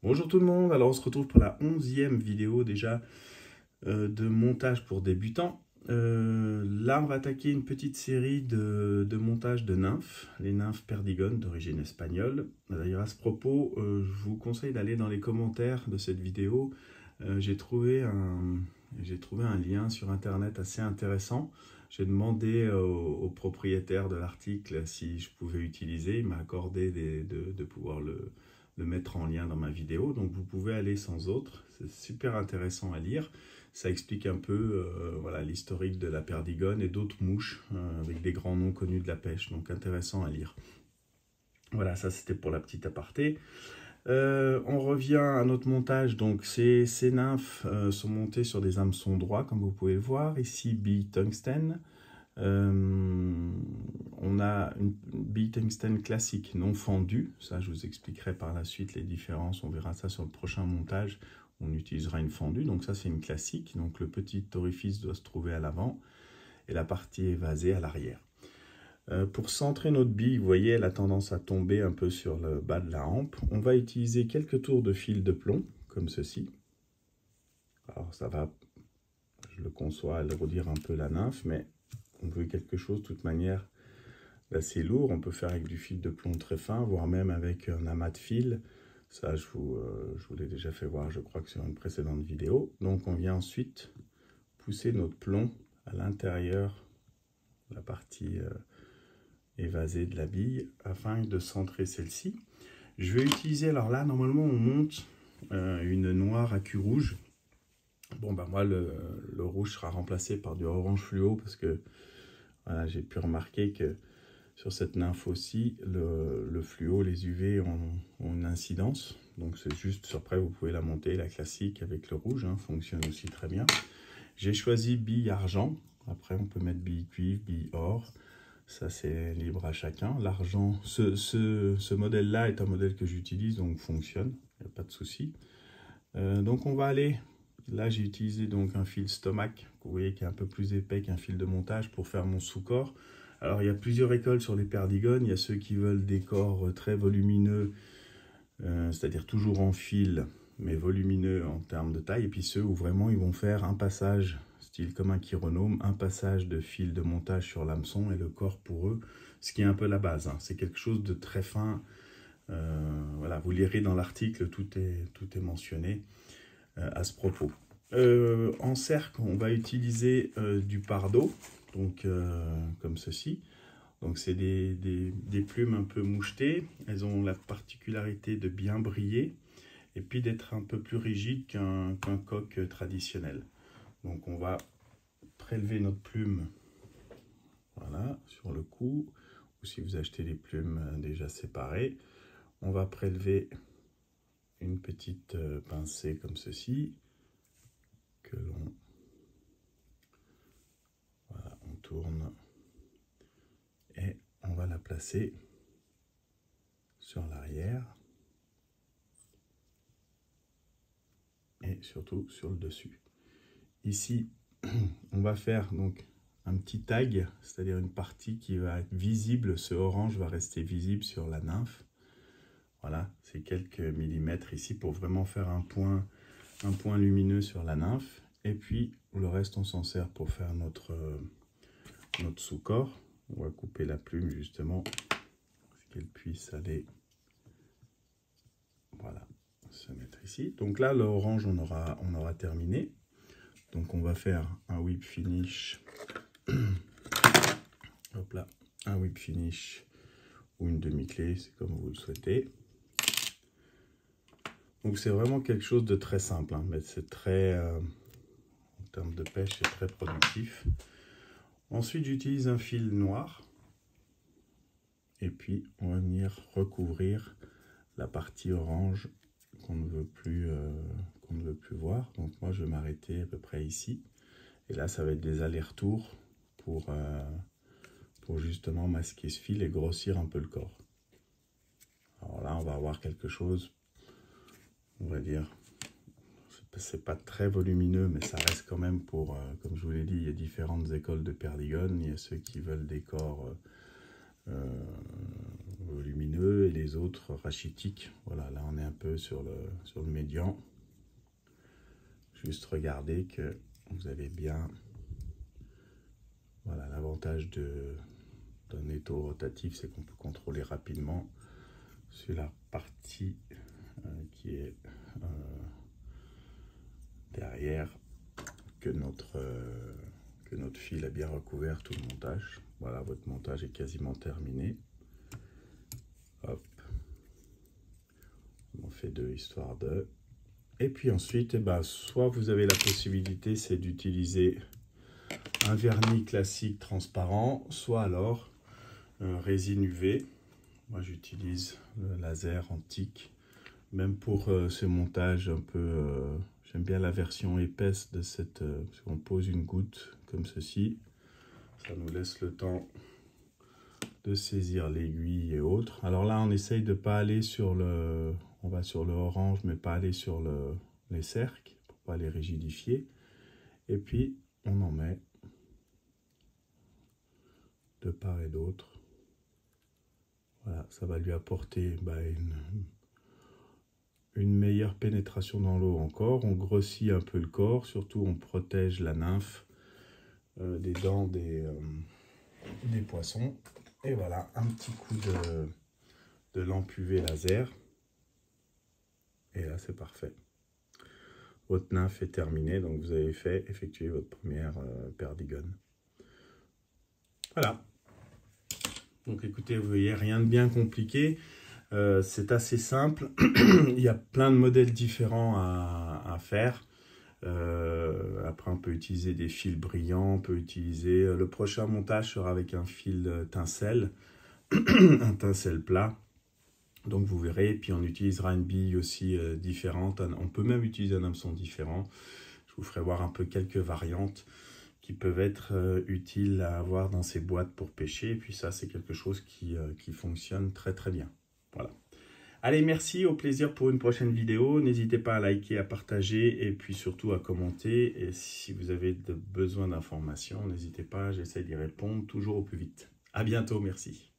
Bonjour tout le monde, alors on se retrouve pour la 11e vidéo déjà de montage pour débutants. Là on va attaquer une petite série de montages de nymphes, les nymphes perdigones d'origine espagnole. D'ailleurs à ce propos, je vous conseille d'aller dans les commentaires de cette vidéo. J'ai trouvé un lien sur internet assez intéressant. J'ai demandé au propriétaire de l'article si je pouvais utiliser, il m'a accordé de pouvoir le mettre en lien dans ma vidéo, donc vous pouvez aller sans autre, c'est super intéressant à lire, ça explique un peu voilà, l'historique de la perdigone et d'autres mouches avec des grands noms connus de la pêche, donc intéressant à lire. Voilà, ça c'était pour la petite aparté. On revient à notre montage, donc ces nymphes sont montées sur des hameçons droits, comme vous pouvez le voir, ici bille tungstène. On a une bille tungstène classique non fendue, ça je vous expliquerai par la suite les différences, on verra ça sur le prochain montage, on utilisera une fendue, donc ça c'est une classique, donc le petit orifice doit se trouver à l'avant et la partie évasée à l'arrière. Pour centrer notre bille, vous voyez elle a tendance à tomber un peu sur le bas de la hampe, on va utiliser quelques tours de fil de plomb, comme ceci. Alors ça va, je le conçois, alourdir un peu la nymphe, mais on veut quelque chose de toute manière d'assez lourd. On peut faire avec du fil de plomb très fin, voire même avec un amas de fil. Ça, je vous l'ai déjà fait voir, je crois que sur une précédente vidéo. Donc on vient ensuite pousser notre plomb à l'intérieur de la partie évasée de la bille afin de centrer celle-ci. Je vais utiliser, alors là, normalement on monte une noire à cul rouge. Bon, ben moi, le rouge sera remplacé par du orange fluo parce que voilà, j'ai pu remarquer que sur cette nymphe aussi, le fluo, les UV ont une incidence. Donc c'est juste, après vous pouvez la monter, la classique avec le rouge, hein, fonctionne aussi très bien. J'ai choisi bille argent. Après on peut mettre bille cuivre, bille or. Ça c'est libre à chacun. L'argent, ce modèle-là est un modèle que j'utilise, donc fonctionne, il n'y a pas de souci. Donc on va aller, là j'ai utilisé donc un fil stomac, vous voyez qui est un peu plus épais qu'un fil de montage pour faire mon sous-corps. Alors il y a plusieurs écoles sur les perdigones, il y a ceux qui veulent des corps très volumineux, c'est-à-dire toujours en fil, mais volumineux en termes de taille, et puis ceux où vraiment ils vont faire un passage, style comme un chironome, un passage de fil de montage sur l'hameçon et le corps pour eux, ce qui est un peu la base, hein. C'est quelque chose de très fin, voilà, vous lirez dans l'article, tout est mentionné à ce propos. En cercle, on va utiliser du pardo, donc comme ceci. Donc c'est des plumes un peu mouchetées, elles ont la particularité de bien briller et puis d'être un peu plus rigides qu'un coq traditionnel. Donc on va prélever notre plume, voilà, sur le cou, ou si vous achetez les plumes déjà séparées, on va prélever une petite pincée comme ceci, que l'on voilà, on tourne et on va la placer sur l'arrière et surtout sur le dessus. Ici, on va faire donc un petit tag, c'est-à-dire une partie qui va être visible, ce orange va rester visible sur la nymphe. Voilà, c'est quelques millimètres ici pour vraiment faire un point lumineux sur la nymphe. Et puis le reste, on s'en sert pour faire notre sous-corps. On va couper la plume justement, pour qu'elle puisse aller, voilà, se mettre ici. Donc là, l'orange, on aura terminé. Donc on va faire un whip finish. Hop là, un whip finish ou une demi-clé, c'est comme vous le souhaitez. Donc c'est vraiment quelque chose de très simple, hein, mais c'est très, en termes de pêche, c'est très productif. Ensuite, j'utilise un fil noir. Et puis, on va venir recouvrir la partie orange qu'on ne veut plus voir. Donc moi, je vais m'arrêter à peu près ici. Et là, ça va être des allers-retours pour justement masquer ce fil et grossir un peu le corps. Alors là, on va avoir quelque chose, on va dire, c'est pas très volumineux, mais ça reste quand même pour, comme je vous l'ai dit, il y a différentes écoles de perdigones. Il y a ceux qui veulent des corps volumineux et les autres rachitiques. Voilà, là on est un peu sur le médian. Juste regardez que vous avez bien, voilà, l'avantage d'un étau rotatif, c'est qu'on peut contrôler rapidement sur la partie qui est derrière, que notre fil a bien recouvert tout le montage. Voilà, votre montage est quasiment terminé. Hop, on en fait 2 histoire de. Et puis ensuite, soit vous avez la possibilité, c'est d'utiliser un vernis classique transparent, soit alors résine UV. Moi j'utilise le laser antique, même pour ce montage un peu, j'aime bien la version épaisse de cette, parce qu'on pose une goutte comme ceci, ça nous laisse le temps de saisir l'aiguille et autres. Alors là on essaye de pas aller sur le, on va sur le orange mais pas aller sur les cercles pour pas les rigidifier, et puis on en met de part et d'autre. Voilà, ça va lui apporter une meilleure pénétration dans l'eau encore. On grossit un peu le corps, surtout on protège la nymphe des dents des poissons. Et voilà, un petit coup de lampe UV laser. Et là, c'est parfait. Votre nymphe est terminée, donc vous avez effectué votre première perdigone. Voilà. Donc écoutez, vous voyez, rien de bien compliqué. C'est assez simple. Il y a plein de modèles différents à faire. Après, on peut utiliser des fils brillants. On peut utiliser... le prochain montage sera avec un fil tincelle. Un tincelle plat. Donc vous verrez. Puis on utilisera une bille aussi différente. On peut même utiliser un hameçon différent. Je vous ferai voir un peu quelques variantes qui peuvent être utiles à avoir dans ces boîtes pour pêcher. Et puis ça, c'est quelque chose qui fonctionne très très bien. Voilà. Allez, merci, au plaisir pour une prochaine vidéo. N'hésitez pas à liker, à partager et puis surtout à commenter. Et si vous avez besoin d'informations, n'hésitez pas, j'essaie d'y répondre toujours au plus vite. À bientôt, merci.